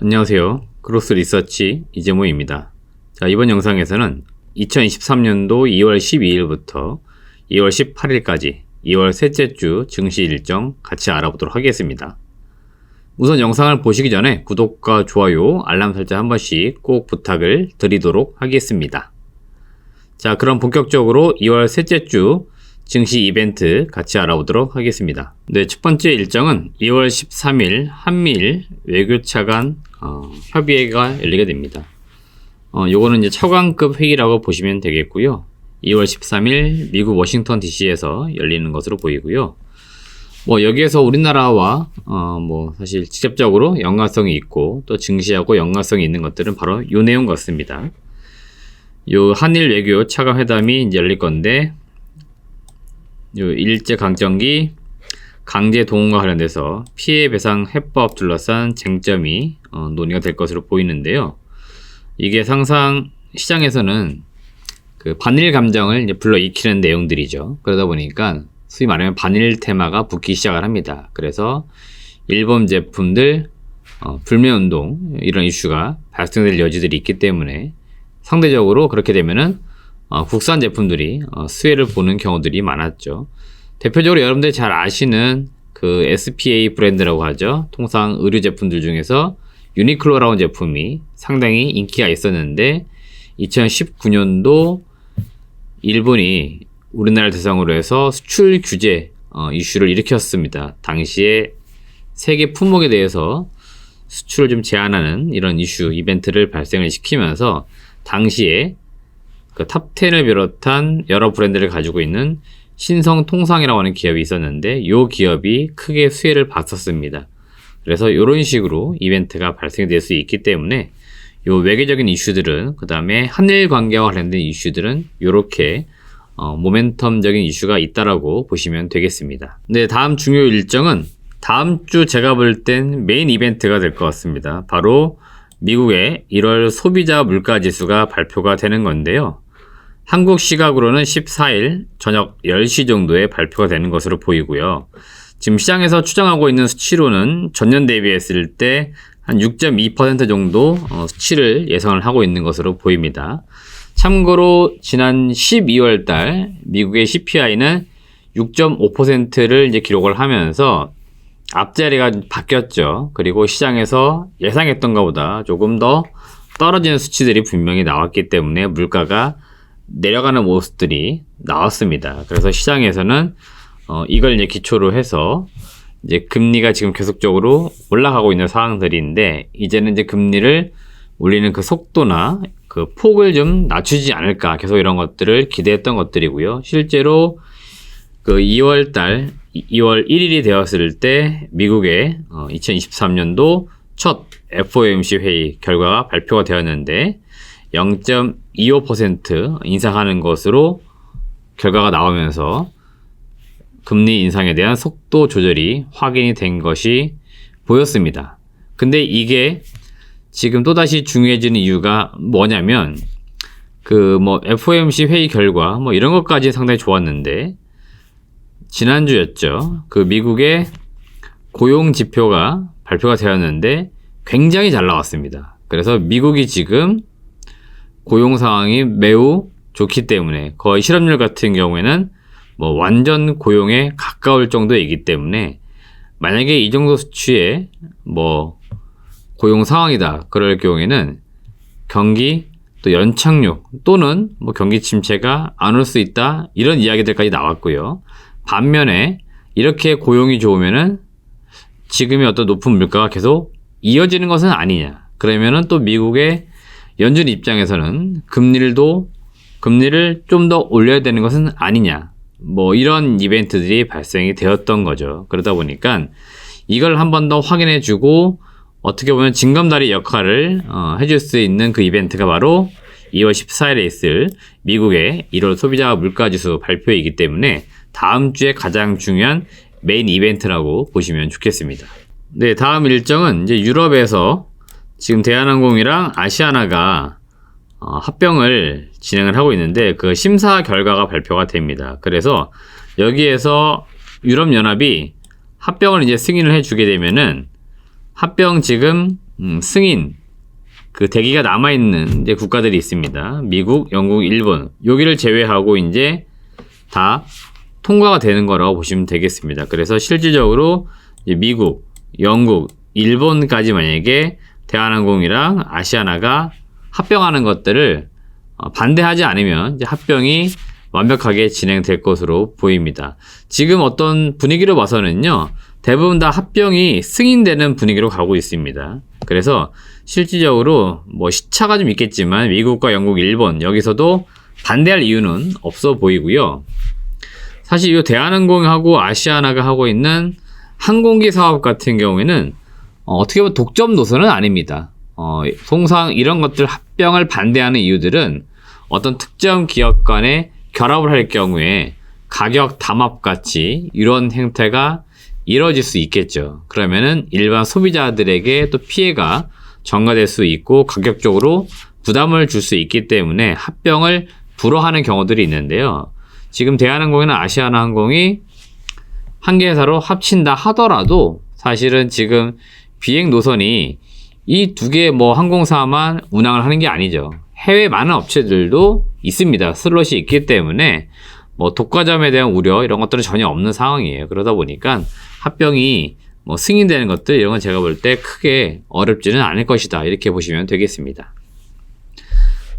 안녕하세요. 크로스 리서치 이재모입니다. 자, 이번 영상에서는 2023년도 2월 12일부터 2월 18일까지 2월 셋째 주 증시 일정 같이 알아보도록 하겠습니다. 우선 영상을 보시기 전에 구독과 좋아요, 알람 설정 한 번씩 꼭 부탁을 드리도록 하겠습니다. 자, 그럼 본격적으로 2월 셋째 주 증시 이벤트 같이 알아보도록 하겠습니다. 네, 첫 번째 일정은 2월 13일 한미일 외교차 간 협의회가 열리게 됩니다. 요거는 이제 차관급 회의라고 보시면 되겠고요. 2월 13일 미국 워싱턴 DC에서 열리는 것으로 보이고요. 여기에서 우리나라와 사실 직접적으로 연관성이 있고 또 증시하고 연관성이 있는 것들은 바로 요 내용 같습니다. 요 한일 외교 차관 회담이 이제 열릴 건데, 요 일제강점기 강제 동원과 관련돼서 피해 배상 해법 둘러싼 쟁점이 논의가 될 것으로 보이는데요. 이게 항상 시장에서는 그 반일 감정을 이제 불러일으키는 내용들이죠. 그러다 보니까 소위 말하면 반일 테마가 붙기 시작을 합니다. 그래서 일본 제품들 불매운동 이런 이슈가 발생될 여지들이 있기 때문에 상대적으로 그렇게 되면은 국산 제품들이 수혜를 보는 경우들이 많았죠. 대표적으로 여러분들이 잘 아시는 그 SPA 브랜드라고 하죠. 통상 의류 제품들 중에서 유니클로라는 제품이 상당히 인기가 있었는데 2019년도 일본이 우리나라를 대상으로 해서 수출 규제 이슈를 일으켰습니다. 당시에 세계 품목에 대해서 수출을 좀 제한하는 이런 이슈 이벤트를 발생을 시키면서 당시에 그 탑10을 비롯한 여러 브랜드를 가지고 있는 신성통상이라고 하는 기업이 있었는데 이 기업이 크게 수혜를 봤었습니다. 그래서 이런 식으로 이벤트가 발생될 수 있기 때문에 이 외교적인 이슈들은, 그 다음에 한일 관계와 관련된 이슈들은 이렇게 모멘텀적인 이슈가 있다라고 보시면 되겠습니다. 네, 다음 중요 일정은 다음 주 제가 볼 땐 메인 이벤트가 될 것 같습니다. 바로 미국의 1월 소비자 물가지수가 발표가 되는 건데요. 한국 시각으로는 14일 저녁 10시 정도에 발표가 되는 것으로 보이고요. 지금 시장에서 추정하고 있는 수치로는 전년 대비했을 때 한 6.2% 정도 수치를 예상을 하고 있는 것으로 보입니다. 참고로 지난 12월 달 미국의 CPI는 6.5%를 이제 기록을 하면서 앞자리가 바뀌었죠. 그리고 시장에서 예상했던 것보다 조금 더 떨어지는 수치들이 분명히 나왔기 때문에 물가가 내려가는 모습들이 나왔습니다. 그래서 시장에서는 이걸 이제 기초로 해서 이제 금리가 지금 계속적으로 올라가고 있는 상황들인데, 이제는 이제 금리를 올리는 그 속도나 그 폭을 좀 낮추지 않을까, 계속 이런 것들을 기대했던 것들이고요. 실제로 그 2월 1일이 되었을 때 미국의 2023년도 첫 FOMC 회의 결과가 발표가 되었는데 0.25% 인상하는 것으로 결과가 나오면서 금리 인상에 대한 속도 조절이 확인이 된 것이 보였습니다. 근데 이게 지금 또다시 중요해지는 이유가 뭐냐면 FOMC 회의 결과 이런 것까지 상당히 좋았는데, 지난주였죠. 그 미국의 고용 지표가 발표가 되었는데 굉장히 잘 나왔습니다. 그래서 미국이 지금 고용 상황이 매우 좋기 때문에 거의 실업률 같은 경우에는 완전 고용에 가까울 정도이기 때문에 만약에 이 정도 수치의 고용 상황이다 그럴 경우에는 경기 또 연착륙 또는 경기 침체가 안 올 수 있다, 이런 이야기들까지 나왔고요. 반면에 이렇게 고용이 좋으면은 지금의 어떤 높은 물가가 계속 이어지는 것은 아니냐, 그러면은 또 미국의 연준 입장에서는 금리를 좀 더 올려야 되는 것은 아니냐, 이런 이벤트들이 발생이 되었던 거죠. 그러다 보니까 이걸 한 번 더 확인해 주고 어떻게 보면 징검다리 역할을 해줄 수 있는 그 이벤트가 바로 2월 14일에 있을 미국의 1월 소비자 물가지수 발표이기 때문에 다음 주에 가장 중요한 메인 이벤트라고 보시면 좋겠습니다. 네, 다음 일정은 이제 유럽에서 지금 대한항공이랑 아시아나가 합병을 진행을 하고 있는데 그 심사 결과가 발표가 됩니다. 그래서 여기에서 유럽연합이 합병을 이제 승인을 해주게 되면은 합병 지금 승인 그 대기가 남아있는 이제 국가들이 있습니다. 미국, 영국, 일본 여기를 제외하고 이제 다 통과가 되는 거라고 보시면 되겠습니다. 그래서 실질적으로 이제 미국, 영국, 일본까지 만약에 대한항공이랑 아시아나가 합병하는 것들을 반대하지 않으면 이제 합병이 완벽하게 진행될 것으로 보입니다. 지금 어떤 분위기로 봐서는요, 대부분 다 합병이 승인되는 분위기로 가고 있습니다. 그래서 실질적으로 뭐 시차가 좀 있겠지만 미국과 영국, 일본 여기서도 반대할 이유는 없어 보이고요. 사실 이 대한항공하고 아시아나가 하고 있는 항공기 사업 같은 경우에는 어떻게 보면 독점 노선은 아닙니다. 통상 이런 것들 합병을 반대하는 이유들은 어떤 특정 기업 간에 결합을 할 경우에 가격 담합 같이 이런 행태가 이루어질 수 있겠죠. 그러면은 일반 소비자들에게 또 피해가 전가될 수 있고 가격적으로 부담을 줄 수 있기 때문에 합병을 불허하는 경우들이 있는데요. 지금 대한항공이나 아시아나항공이 한 개 회사로 합친다 하더라도 사실은 지금 비행 노선이 이 두 개 뭐 항공사만 운항을 하는 게 아니죠. 해외 많은 업체들도 있습니다. 슬롯이 있기 때문에 뭐 독과점에 대한 우려 이런 것들은 전혀 없는 상황이에요. 그러다 보니까 합병이 뭐 승인되는 것들 이런 건 제가 볼 때 크게 어렵지는 않을 것이다 이렇게 보시면 되겠습니다.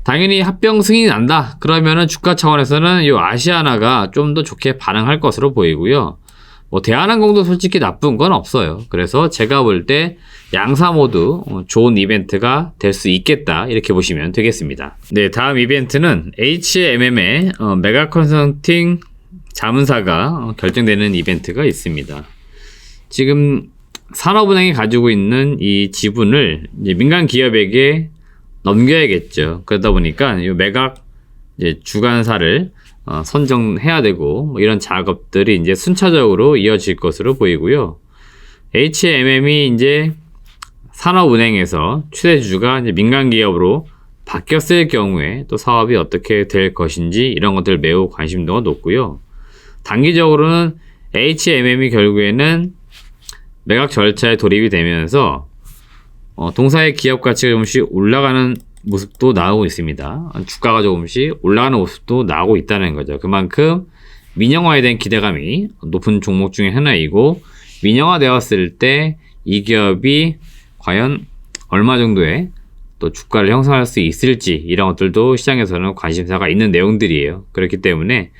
당연히 합병 승인이 난다 그러면은 주가 차원에서는 이 아시아나가 좀 더 좋게 반응할 것으로 보이고요. 뭐 대한항공도 솔직히 나쁜 건 없어요. 그래서 제가 볼 때 양사 모두 좋은 이벤트가 될 수 있겠다 이렇게 보시면 되겠습니다. 네, 다음 이벤트는 HMM의 메가 컨설팅 자문사가 결정되는 이벤트가 있습니다. 지금 산업은행이 가지고 있는 이 지분을 이제 민간 기업에게 넘겨야겠죠. 그러다 보니까 이 매각 이제 주관사를 선정해야 되고 뭐 이런 작업들이 이제 순차적으로 이어질 것으로 보이고요. HMM이 이제 산업은행에서 최대주주가 이제 민간 기업으로 바뀌었을 경우에 또 사업이 어떻게 될 것인지 이런 것들 매우 관심도가 높고요. 단기적으로는 HMM이 결국에는 매각 절차에 돌입이 되면서 동사의 기업 가치가 조금씩 올라가는 모습도 나오고 있습니다. 주가가 조금씩 올라가는 모습도 나오고 있다는 거죠. 그만큼 민영화에 대한 기대감이 높은 종목 중에 하나이고 민영화 되었을 때 이 기업이 과연 얼마 정도의 또 주가를 형성할 수 있을지 이런 것들도 시장에서는 관심사가 있는 내용들이에요. 그렇기 때문에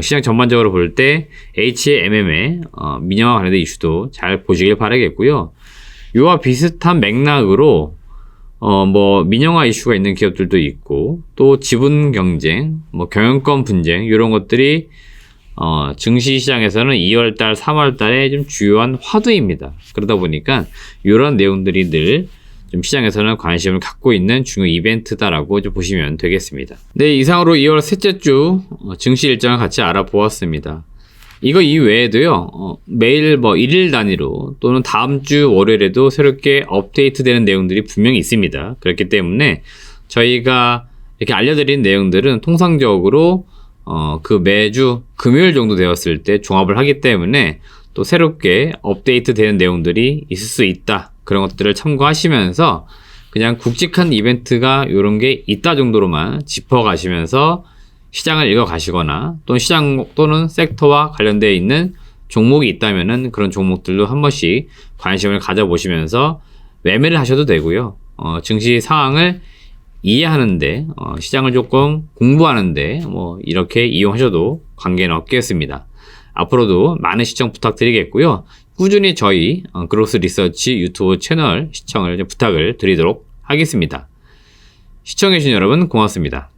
시장 전반적으로 볼 때 HMM의 민영화 관련된 이슈도 잘 보시길 바라겠고요. 이와 비슷한 맥락으로 뭐 민영화 이슈가 있는 기업들도 있고 또 지분 경쟁, 뭐 경영권 분쟁 이런 것들이 증시 시장에서는 2월달, 3월달에 좀 주요한 화두입니다. 그러다 보니까 이런 내용들이 늘 좀 시장에서는 관심을 갖고 있는 중요 이벤트다라고 좀 보시면 되겠습니다. 네, 이상으로 2월 셋째 주 증시 일정을 같이 알아보았습니다. 이거 이외에도요, 매일 뭐 1일 단위로 또는 다음 주 월요일에도 새롭게 업데이트 되는 내용들이 분명히 있습니다. 그렇기 때문에 저희가 이렇게 알려드린 내용들은 통상적으로 그 매주 금요일 정도 되었을 때 종합을 하기 때문에 또 새롭게 업데이트 되는 내용들이 있을 수 있다. 그런 것들을 참고하시면서 그냥 굵직한 이벤트가 이런 게 있다 정도로만 짚어가시면서 시장을 읽어가시거나 또는 시장 또는 섹터와 관련되어 있는 종목이 있다면은 그런 종목들도 한 번씩 관심을 가져보시면서 매매를 하셔도 되고요. 증시 상황을 이해하는데 시장을 조금 공부하는데 뭐 이렇게 이용하셔도 관계는 없겠습니다. 앞으로도 많은 시청 부탁드리겠고요. 꾸준히 저희 그로스 리서치 유튜브 채널 시청을 부탁을 드리도록 하겠습니다. 시청해주신 여러분 고맙습니다.